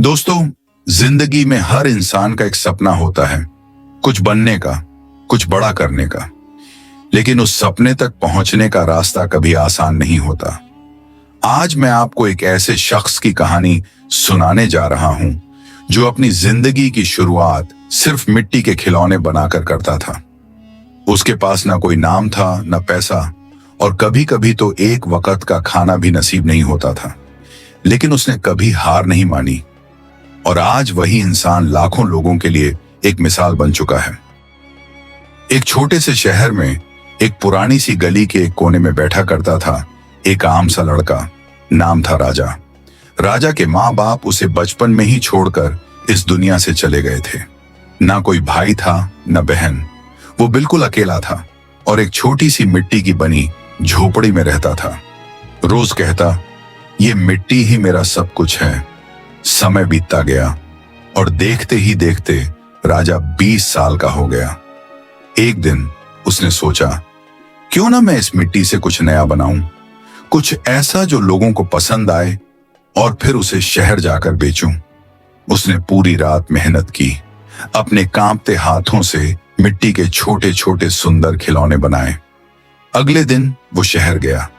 दोस्तों, जिंदगी में हर इंसान का एक सपना होता है, कुछ बनने का, कुछ बड़ा करने का। लेकिन उस सपने तक पहुंचने का रास्ता कभी आसान नहीं होता। आज मैं आपको एक ऐसे शख्स की कहानी सुनाने जा रहा हूं जो अपनी जिंदगी की शुरुआत सिर्फ मिट्टी के खिलौने बनाकर करता था। उसके पास ना कोई नाम था, ना पैसा, और कभी कभी तो एक वक्त का खाना भी नसीब नहीं होता था। लेकिन उसने कभी हार नहीं मानी, और आज वही इंसान लाखों लोगों के लिए एक मिसाल बन चुका है। एक छोटे से शहर में एक पुरानी सी गली के एक कोने में बैठा करता था एक आम सा लड़का। नाम था राजा। राजा के माँ बाप उसे बचपन में ही छोड़कर इस दुनिया से चले गए थे। ना कोई भाई था, ना बहन। वो बिल्कुल अकेला था और एक छोटी सी मिट्टी की बनी झोपड़ी में रहता था। रोज कहता, ये मिट्टी ही मेरा सब कुछ है। समय बीतता गया और देखते ही देखते राजा 20 साल का हो गया। एक दिन उसने सोचा, क्यों ना मैं इस मिट्टी से कुछ नया बनाऊं, कुछ ऐसा जो लोगों को पसंद आए, और फिर उसे शहर जाकर बेचूं। उसने पूरी रात मेहनत की, अपने कांपते हाथों से मिट्टी के छोटे छोटे सुंदर खिलौने बनाए। अगले दिन वो शहर गया,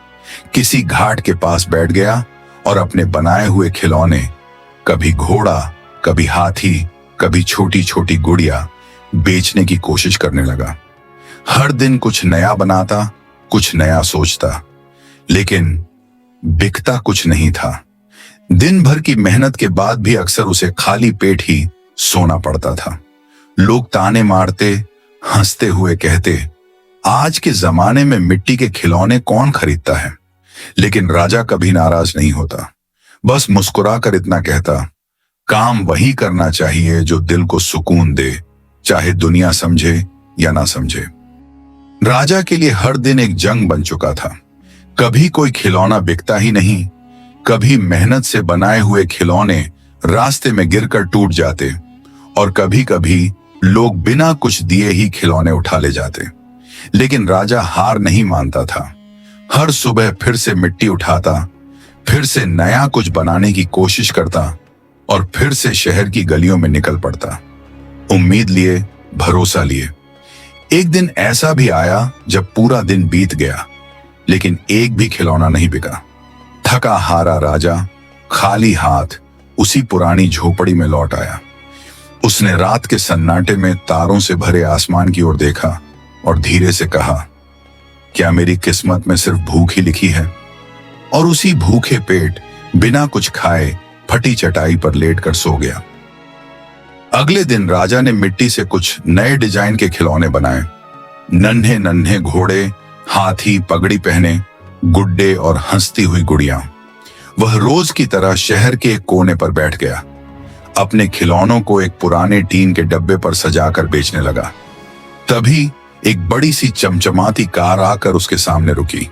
किसी घाट के पास बैठ गया और अपने बनाए हुए खिलौने, कभी घोड़ा, कभी हाथी, कभी छोटी छोटी गुड़िया, बेचने की कोशिश करने लगा। हर दिन कुछ नया बनाता, कुछ नया सोचता, लेकिन बिकता कुछ नहीं था। दिन भर की मेहनत के बाद भी अक्सर उसे खाली पेट ही सोना पड़ता था। लोग ताने मारते, हंसते हुए कहते, आज के जमाने में मिट्टी के खिलौने कौन खरीदता है। लेकिन राजा कभी नाराज नहीं होता, बस मुस्कुराकर इतना कहता, काम वही करना चाहिए जो दिल को सुकून दे, चाहे दुनिया समझे या ना समझे। राजा के लिए हर दिन एक जंग बन चुका था। कभी कोई खिलौना बिकता ही नहीं, कभी मेहनत से बनाए हुए खिलौने रास्ते में गिरकर टूट जाते, और कभी कभी लोग बिना कुछ दिए ही खिलौने उठा ले जाते। लेकिन राजा हार नहीं मानता था। हर सुबह फिर से मिट्टी उठाता, फिर से नया कुछ बनाने की कोशिश करता, और फिर से शहर की गलियों में निकल पड़ता, उम्मीद लिए, भरोसा लिए। एक दिन ऐसा भी आया जब पूरा दिन बीत गया, लेकिन एक भी खिलौना नहीं बिका। थका हारा राजा खाली हाथ उसी पुरानी झोपड़ी में लौट आया। उसने रात के सन्नाटे में तारों से भरे आसमान की ओर देखा और धीरे से कहा, क्या मेरी किस्मत में सिर्फ भूख ही लिखी है। और उसी भूखे पेट बिना कुछ खाए फटी चटाई पर लेटकर सो गया। अगले दिन राजा ने मिट्टी से कुछ नए डिजाइन के खिलौने बनाए। नन्हे नन्हे घोड़े, हाथी, पगड़ी पहने, गुड्डे और हंसती हुई गुड़िया। वह रोज की तरह शहर के एक कोने पर बैठ गया। अपने खिलौनों को एक पुराने टीन के डब्बे पर सजाकर बेचने लगा। तभी एक बड़ी सी चमचमाती कार आकर उसके सामने रुकी।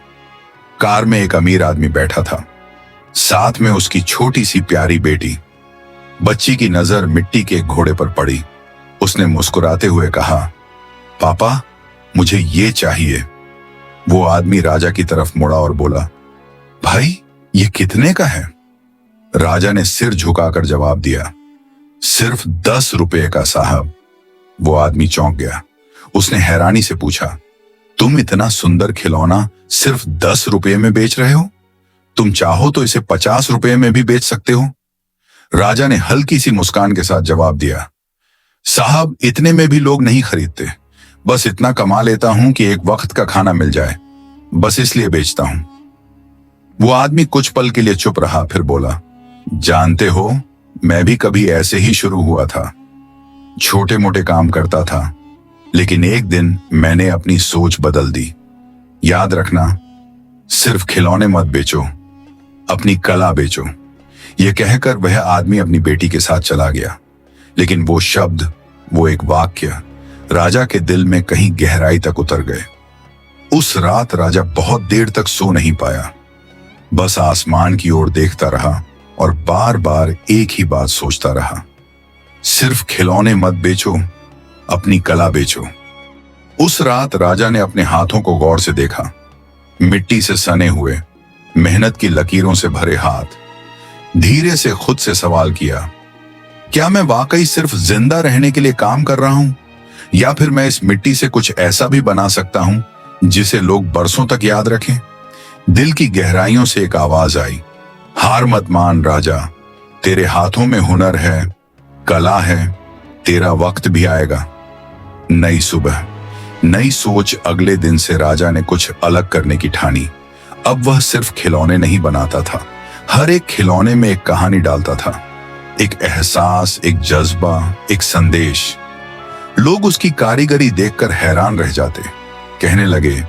कार में एक अमीर आदमी बैठा था, साथ में उसकी छोटी सी प्यारी बेटी। बच्ची की नजर मिट्टी के घोड़े पर पड़ी। उसने मुस्कुराते हुए कहा, पापा, मुझे ये चाहिए। वो आदमी राजा की तरफ मुड़ा और बोला, भाई, ये कितने का है। राजा ने सिर झुकाकर जवाब दिया, सिर्फ 10 रुपए का साहब। वो आदमी चौंक गया। उसने हैरानी से पूछा, तुम इतना सुंदर खिलौना सिर्फ 10 रुपए में बेच रहे हो? तुम चाहो तो इसे 50 रुपए में भी बेच सकते हो। राजा ने हल्की सी मुस्कान के साथ जवाब दिया, साहब, इतने में भी लोग नहीं खरीदते। बस इतना कमा लेता हूं कि एक वक्त का खाना मिल जाए, बस इसलिए बेचता हूं। वो आदमी कुछ पल के लिए चुप रहा, फिर बोला, जानते हो, मैं भी कभी ऐसे ही शुरू हुआ था। छोटे मोटे काम करता था, लेकिन एक दिन मैंने अपनी सोच बदल दी। याद रखना, सिर्फ खिलौने मत बेचो, अपनी कला बेचो। यह कहकर वह आदमी अपनी बेटी के साथ चला गया। लेकिन वो शब्द, वो एक वाक्य राजा के दिल में कहीं गहराई तक उतर गए। उस रात राजा बहुत देर तक सो नहीं पाया। बस आसमान की ओर देखता रहा और बार बार एक ही बात सोचता रहा, सिर्फ खिलौने मत बेचो, अपनी कला बेचो। उस रात राजा ने अपने हाथों को गौर से देखा। मिट्टी से सने हुए, मेहनत की लकीरों से भरे हाथ। धीरे से खुद से सवाल किया, क्या मैं वाकई सिर्फ जिंदा रहने के लिए काम कर रहा हूं, या फिर मैं इस मिट्टी से कुछ ऐसा भी बना सकता हूं जिसे लोग बरसों तक याद रखें? दिल की गहराइयों से एक आवाज आई, हार मत मान राजा, तेरे हाथों में हुनर है, कला है, तेरा वक्त भी आएगा। नई सुबह, नई सोच। अगले दिन से राजा ने कुछ अलग करने की ठानी। अब वह सिर्फ खिलौने नहीं बनाता था, हर एक खिलौने में एक कहानी डालता था, एक एहसास, एक जज्बा, एक संदेश। लोग उसकी कारीगरी देखकर हैरान रह जाते, कहने लगे,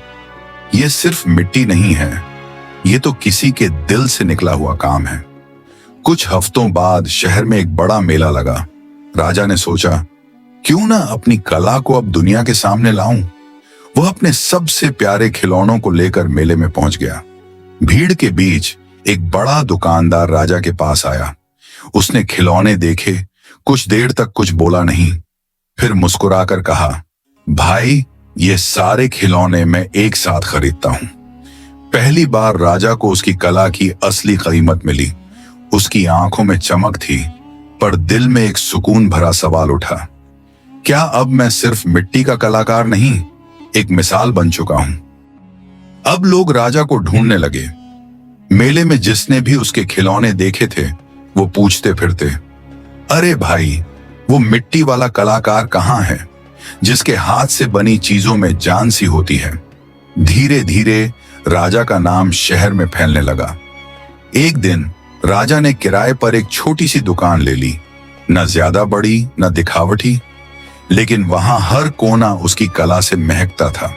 यह सिर्फ मिट्टी नहीं है, ये तो किसी के दिल से निकला हुआ काम है। कुछ हफ्तों बाद शहर में एक बड़ा मेला लगा। राजा ने सोचा, क्यों ना अपनी कला को अब दुनिया के सामने लाऊं। वह अपने सबसे प्यारे खिलौनों को लेकर मेले में पहुंच गया। भीड़ के बीच एक बड़ा दुकानदार राजा के पास आया। उसने खिलौने देखे, कुछ देर तक कुछ बोला नहीं, फिर मुस्कुराकर कहा, भाई, ये सारे खिलौने मैं एक साथ खरीदता हूं। पहली बार राजा को उसकी कला की असली कीमत मिली। उसकी आंखों में चमक थी, पर दिल में एक सुकून भरा सवाल उठा, क्या अब मैं सिर्फ मिट्टी का कलाकार नहीं, एक मिसाल बन चुका हूं? अब लोग राजा को ढूंढने लगे। मेले में जिसने भी उसके खिलौने देखे थे, वो पूछते फिरते, अरे भाई, वो मिट्टी वाला कलाकार कहां है, जिसके हाथ से बनी चीजों में जान सी होती है। धीरे धीरे राजा का नाम शहर में फैलने लगा। एक दिन राजा ने किराए पर एक छोटी सी दुकान ले ली, न ज्यादा बड़ी न दिखावटी, लेकिन वहां हर कोना उसकी कला से महकता था।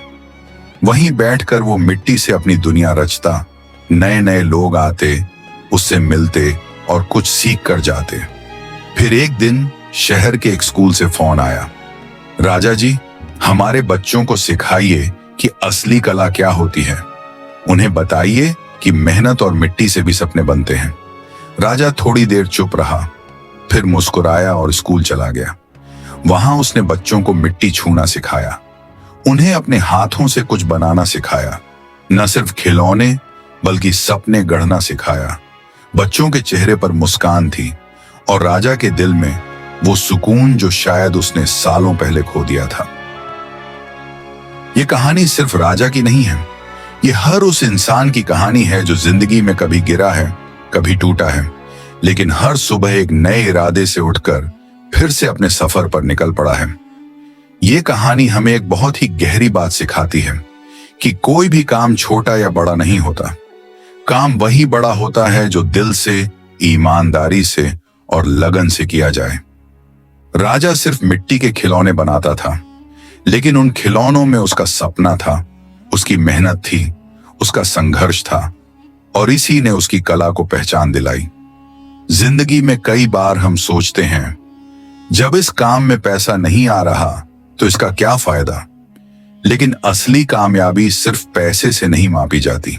वहीं बैठकर वो मिट्टी से अपनी दुनिया रचता। नए नए लोग आते, उससे मिलते और कुछ सीख कर जाते। फिर एक दिन शहर के एक स्कूल से फोन आया, राजा जी, हमारे बच्चों को सिखाइए कि असली कला क्या होती है। उन्हें बताइए कि मेहनत और मिट्टी से भी सपने बनते हैं। राजा थोड़ी देर चुप रहा, फिर मुस्कुराया और स्कूल चला गया। वहां उसने बच्चों को मिट्टी छूना सिखाया, उन्हें अपने हाथों से कुछ बनाना सिखाया। न सिर्फ खिलौने बल्कि सपने गढ़ना सिखाया। बच्चों के चेहरे पर मुस्कान थी और राजा के दिल में वो सुकून जो शायद उसने सालों पहले खो दिया था। ये कहानी सिर्फ राजा की नहीं है, ये हर उस इंसान की कहानी है जो जिंदगी में कभी गिरा है, कभी टूटा है, लेकिन हर सुबह एक नए इरादे से उठकर फिर से अपने सफर पर निकल पड़ा है। ये कहानी हमें एक बहुत ही गहरी बात सिखाती है कि कोई भी काम छोटा या बड़ा नहीं होता। काम वही बड़ा होता है जो दिल से, ईमानदारी से और लगन से किया जाए। राजा सिर्फ मिट्टी के खिलौने बनाता था, लेकिन उन खिलौनों में उसका सपना था, उसकी मेहनत थी, उसका संघर्ष था, और इसी ने उसकी कला को पहचान दिलाई। जिंदगी में कई बार हम सोचते हैं, जब इस काम में पैसा नहीं आ रहा तो इसका क्या फायदा। लेकिन असली कामयाबी सिर्फ पैसे से नहीं मापी जाती।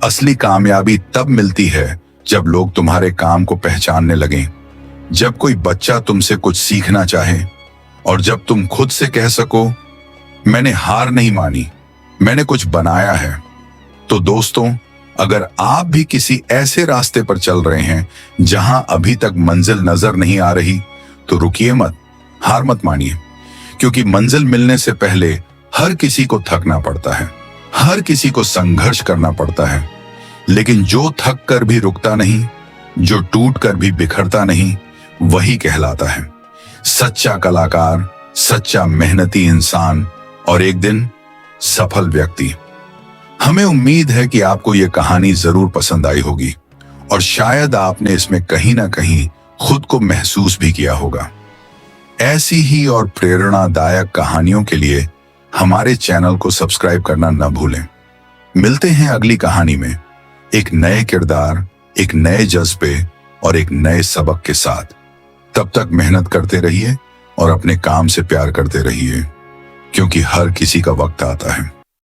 असली कामयाबी तब मिलती है जब लोग तुम्हारे काम को पहचानने लगें, जब कोई बच्चा तुमसे कुछ सीखना चाहे, और जब तुम खुद से कह सको, मैंने हार नहीं मानी, मैंने कुछ बनाया है। तो दोस्तों, अगर आप भी किसी ऐसे रास्ते पर चल रहे हैं जहां अभी तक मंजिल नजर नहीं आ रही, तो रुकिए मत, हार मत मानिए, क्योंकि मंजिल मिलने से पहले हर किसी को थकना पड़ता है, हर किसी को संघर्ष करना पड़ता है। लेकिन जो थक कर भी रुकता नहीं, जो टूट कर भी बिखरता नहीं, वही कहलाता है सच्चा कलाकार, सच्चा मेहनती इंसान और एक दिन सफल व्यक्ति। हमें उम्मीद है कि आपको यह कहानी जरूर पसंद आई होगी और शायद आपने इसमें कहीं ना कहीं खुद को महसूस भी किया होगा। ऐसी ही और प्रेरणादायक कहानियों के लिए हमारे चैनल को सब्सक्राइब करना न भूलें। मिलते हैं अगली कहानी में, एक नए किरदार, एक नए जज्बे और एक नए सबक के साथ। तब तक मेहनत करते रहिए और अपने काम से प्यार करते रहिए, क्योंकि हर किसी का वक्त आता है।